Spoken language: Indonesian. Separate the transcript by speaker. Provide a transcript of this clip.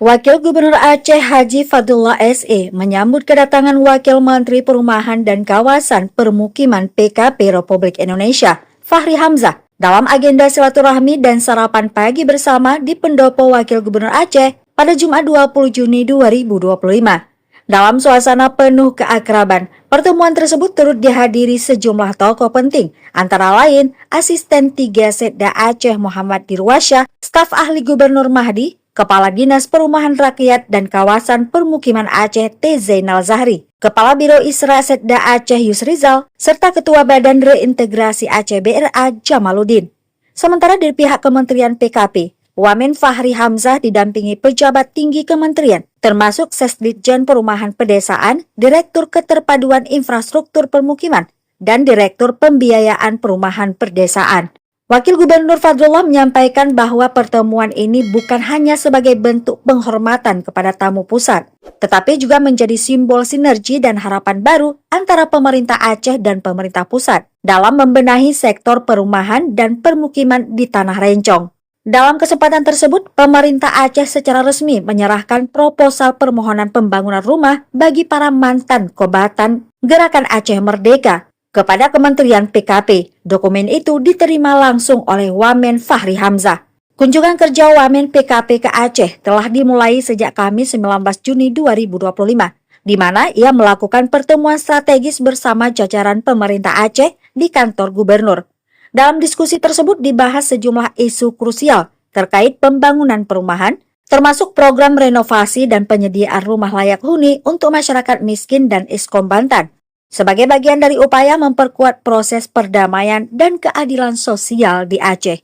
Speaker 1: Wakil Gubernur Aceh Haji Fadlullah SE menyambut kedatangan Wakil Menteri Perumahan dan Kawasan Permukiman PKP Republik Indonesia, Fahri Hamzah, dalam agenda silaturahmi dan sarapan pagi bersama di Pendopo Wakil Gubernur Aceh pada Jumat 20 Juni 2025. Dalam suasana penuh keakraban, pertemuan tersebut turut dihadiri sejumlah tokoh penting, antara lain Asisten 3 Setda Aceh Muhammad Dirwasyah, staf ahli Gubernur Mahdi, Kepala Dinas Perumahan Rakyat dan Kawasan Permukiman Aceh T. Zainal Zahri, Kepala Biro Isra Setda Aceh Yusrizal, serta Ketua Badan Reintegrasi Aceh BRA Jamaluddin. Sementara dari pihak Kementerian PKP, Wamen Fahri Hamzah didampingi pejabat tinggi kementerian, termasuk Sesditjen Perumahan Pedesaan, Direktur Keterpaduan Infrastruktur Permukiman, dan Direktur Pembiayaan Perumahan Perdesaan. Wakil Gubernur Fadlullah menyampaikan bahwa pertemuan ini bukan hanya sebagai bentuk penghormatan kepada tamu pusat, tetapi juga menjadi simbol sinergi dan harapan baru antara pemerintah Aceh dan pemerintah pusat dalam membenahi sektor perumahan dan permukiman di Tanah Rencong. Dalam kesempatan tersebut, pemerintah Aceh secara resmi menyerahkan proposal permohonan pembangunan rumah bagi para mantan kombatan Gerakan Aceh Merdeka kepada Kementerian PKP. Dokumen itu diterima langsung oleh Wamen Fahri Hamzah. Kunjungan kerja Wamen PKP ke Aceh telah dimulai sejak Kamis 19 Juni 2025, di mana ia melakukan pertemuan strategis bersama jajaran pemerintah Aceh di kantor gubernur. Dalam diskusi tersebut dibahas sejumlah isu krusial terkait pembangunan perumahan, termasuk program renovasi dan penyediaan rumah layak huni untuk masyarakat miskin dan Iskom Bantan, sebagai bagian dari upaya memperkuat proses perdamaian dan keadilan sosial di Aceh.